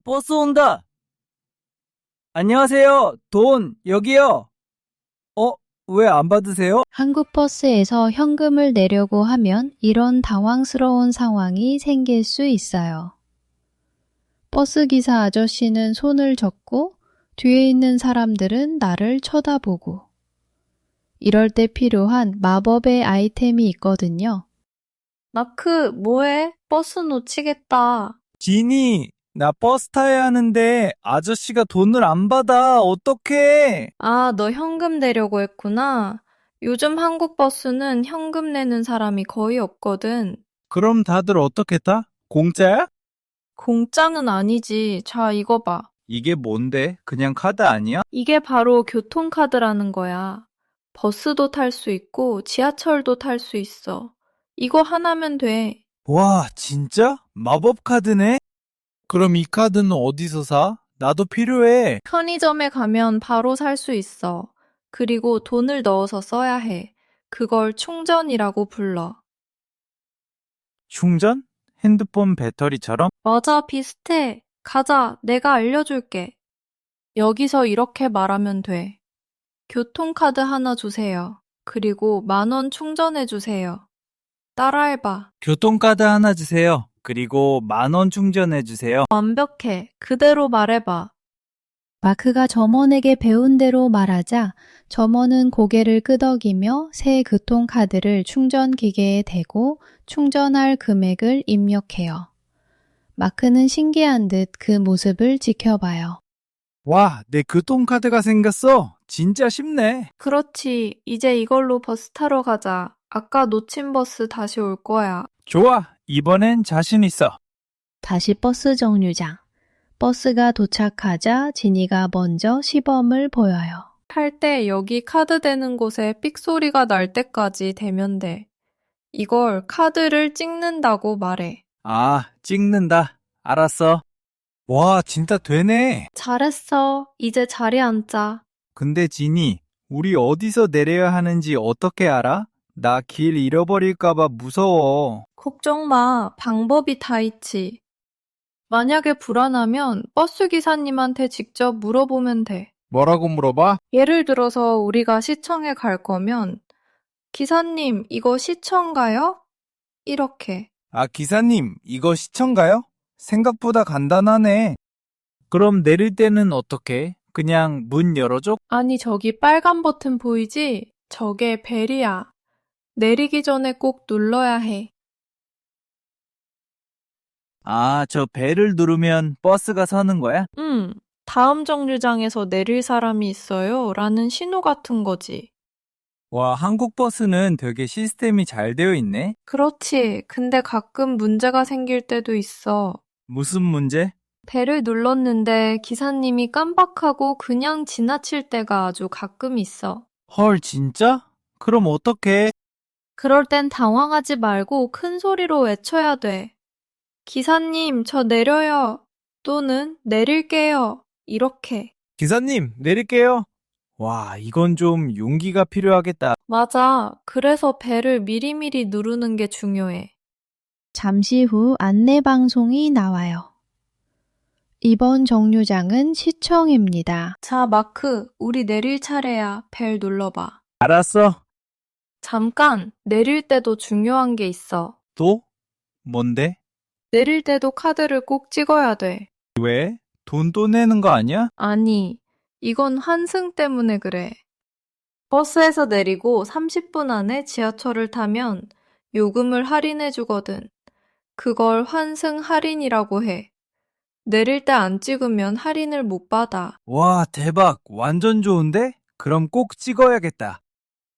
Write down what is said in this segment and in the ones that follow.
버스 온다. 안녕하세요. 돈, 여기요. 어, 왜 안 받으세요? 한국 버스에서 현금을 내려고 하면 이런 당황스러운 상황이 생길 수 있어요. 버스 기사 아저씨는 손을 젓고 뒤에 있는 사람들은 나를 쳐다보고 이럴 때 필요한 마법의 아이템이 있거든요. 마크, 뭐해? 버스 놓치겠다. 지니, 나 버스 타야 하는데 아저씨가 돈을 안 받아. 어떡해? 아, 너 현금 내려고 했구나. 요즘 한국 버스는 현금 내는 사람이 거의 없거든. 그럼 다들 어떻게 타? 공짜야? 공짜는 아니지. 자, 이거 봐. 이게 뭔데? 그냥 카드 아니야? 이게 바로 교통카드라는 거야. 버스도 탈 수 있고 지하철도 탈 수 있어. 이거 하나면 돼. 와, 진짜? 마법 카드네? 그럼 이 카드는 어디서 사? 나도 필요해. 편의점에 가면 바로 살 수 있어. 그리고 돈을 넣어서 써야 해. 그걸 충전이라고 불러. 충전? 핸드폰 배터리처럼? 맞아, 비슷해. 가자, 내가 알려줄게. 여기서 이렇게 말하면 돼. 교통카드 하나 주세요. 그리고 10,000원 충전해 주세요. 따라해봐. 교통카드 하나 주세요. 그리고 10,000원 충전해 주세요. 완벽해. 그대로 말해봐. 마크가 점원에게 배운 대로 말하자 점원은 고개를 끄덕이며 새 교통카드를 충전기계에 대고 충전할 금액을 입력해요. 마크는 신기한 듯 그 모습을 지켜봐요. 와, 내 교통카드가 생겼어. 진짜 쉽네. 그렇지. 이제 이걸로 버스 타러 가자. 아까 놓친 버스 다시 올 거야. 좋아, 이번엔 자신 있어. 다시 버스 정류장. 버스가 도착하자 지니가 먼저 시범을 보여요. 탈 때 여기 카드 대는 곳에 삑 소리가 날 때까지 대면 돼. 이걸 카드를 찍는다고 말해. 아, 찍는다. 알았어. 와, 진짜 되네. 잘했어. 이제 자리에 앉자. 근데 지니, 우리 어디서 내려야 하는지 어떻게 알아? 나 길 잃어버릴까봐 무서워. 걱정 마. 방법이 다 있지. 만약에 불안하면 버스 기사님한테 직접 물어보면 돼. 뭐라고 물어봐? 예를 들어서 우리가 시청에 갈 거면 기사님, 이거 시청가요? 이렇게. 아, 기사님, 이거 시청가요? 생각보다 간단하네. 그럼 내릴 때는 어떻게? 그냥 문 열어줘? 아니, 저기 빨간 버튼 보이지? 저게 벨이야. 내리기 전에 꼭 눌러야 해. 아, 저 벨을 누르면 버스가 서는 거야? 다음 정류장에서 내릴 사람이 있어요. 라는 신호 같은 거지. 와, 한국 버스는 되게 시스템이 잘 되어 있네. 그렇지. 근데 가끔 문제가 생길 때도 있어. 무슨 문제? 벨을 눌렀는데 기사님이 깜빡하고 그냥 지나칠 때가 아주 가끔 있어. 헐, 진짜? 그럼 어떡해? 그럴 땐 당황하지 말고 큰 소리로 외쳐야 돼. 기사님, 저 내려요. 또는 내릴게요. 이렇게. 기사님, 내릴게요. 와, 이건 좀 용기가 필요하겠다. 맞아. 그래서 벨을 미리미리 누르는 게 중요해. 잠시 후 안내 방송이 나와요. 이번 정류장은 시청입니다. 자, 마크, 우리 내릴 차례야. 벨 눌러봐. 알았어. 잠깐, 내릴 때도 중요한 게 있어. 또? 뭔데? 내릴 때도 카드를 꼭 찍어야 돼. 왜? 돈 또 내는 거 아니야? 아니, 이건 환승 때문에 그래. 버스에서 내리고 30분 안에 지하철을 타면 요금을 할인해 주거든. 그걸 환승 할인이라고 해. 내릴 때 안 찍으면 할인을 못 받아. 와, 대박. 완전 좋은데? 그럼 꼭 찍어야겠다.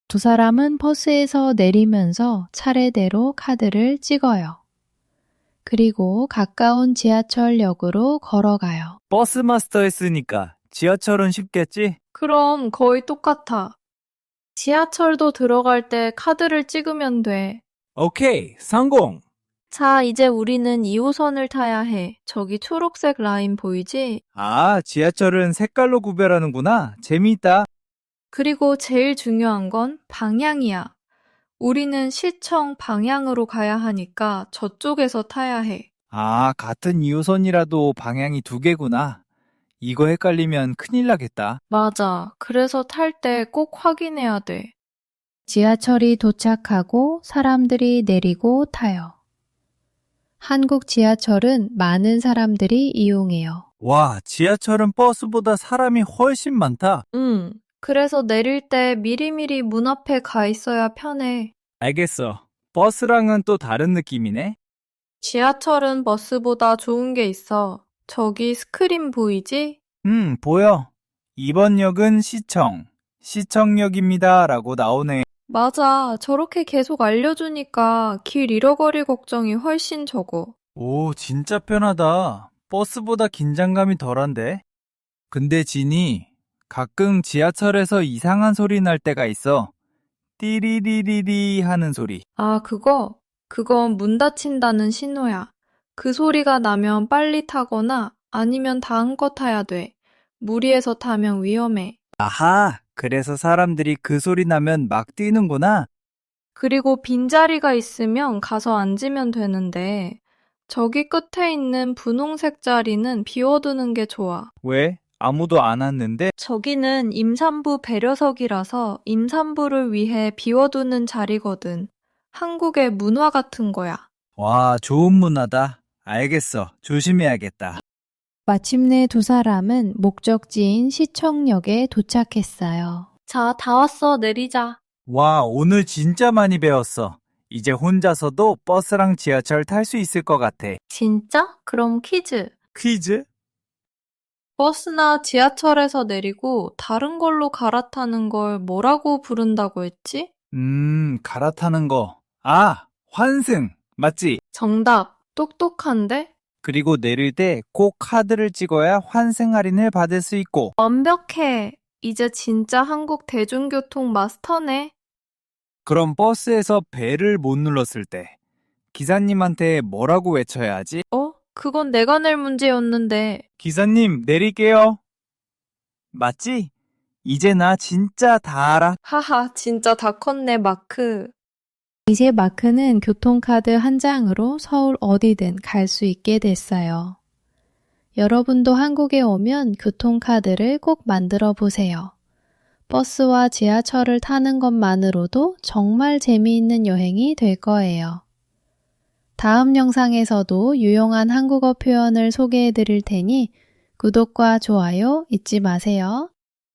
두 사람은 버스에서 내리면서 차례대로 카드를 찍어요. 그리고 가까운 지하철역으로 걸어가요. 버스 마스터 했으니까 지하철은 쉽겠지? 그럼 거의 똑같아. 지하철도 들어갈 때 카드를 찍으면 돼. 오케이, 성공! 자, 이제 우리는 2호선을 타야 해. 저기 초록색 라인 보이지? 아, 지하철은 색깔로 구별하는구나. 재미있다. 그리고 제일 중요한 건 방향이야. 우리는 시청 방향으로 가야 하니까 저쪽에서 타야 해. 아, 같은 2호선이라도 방향이 두 개구나. 이거 헷갈리면 큰일 나겠다. 맞아. 그래서 탈 때 꼭 확인해야 돼. 지하철이 도착하고 사람들이 내리고 타요. 한국 지하철은 많은 사람들이 이용해요. 와, 지하철은 버스보다 사람이 훨씬 많다. 그래서 내릴 때 미리미리 문 앞에 가 있어야 편해. 알겠어. 버스랑은 또 다른 느낌이네. 지하철은 버스보다 좋은 게 있어. 저기 스크린 보이지? 보여. 이번 역은 시청역입니다. 라고 나오네. 맞아. 저렇게 계속 알려주니까 길 잃어버릴 걱정이 훨씬 적어. 오, 진짜 편하다. 버스보다 긴장감이 덜한데? 근데 진이 가끔 지하철에서 이상한 소리 날 때가 있어. 띠리리리리 하는 소리. 아, 그건 문 닫힌다는 신호야. 그 소리가 나면 빨리 타거나 아니면 다음 거 타야 돼. 무리해서 타면 위험해. 아하, 그래서 사람들이 그 소리 나면 막 뛰는구나. 그리고 빈자리가 있으면 가서 앉으면 되는데, 저기 끝에 있는 분홍색 자리는 비워두는 게 좋아. 왜? 아무도 안 왔는데? 저기는 임산부 배려석이라서 임산부를 위해 비워두는 자리거든. 한국의 문화 같은 거야. 와, 좋은 문화다. 알겠어. 조심해야겠다. 마침내 두 사람은 목적지인 시청역에 도착했어요. 자, 다 왔어. 내리자. 와, 오늘 진짜 많이 배웠어. 이제 혼자서도 버스랑 지하철 탈 수 있을 것 같아. 진짜? 그럼 퀴즈. 퀴즈? 버스나 지하철에서 내리고 다른 걸로 갈아타는 걸 뭐라고 부른다고 했지? 갈아타는 거. 아, 환승. 맞지? 정답. 똑똑한데? 그리고 내릴 때 꼭 카드를 찍어야 환승 할인을 받을 수 있고. 완벽해. 이제 진짜 한국 대중교통 마스터네. 그럼 버스에서 벨을 못 눌렀을 때 기사님한테 뭐라고 외쳐야 하지? 그건 내가 낼 문제였는데. 기사님, 내릴게요. 맞지? 이제 나 진짜 다 알아. 하하, 진짜 다 컸네, 마크. 이제 마크는 교통카드 한 장으로 서울 어디든 갈 수 있게 됐어요. 여러분도 한국에 오면 교통카드를 꼭 만들어 보세요. 버스와 지하철을 타는 것만으로도 정말 재미있는 여행이 될 거예요. 다음 영상에서도 유용한 한국어 표현을 소개해 드릴 테니 구독과 좋아요 잊지 마세요.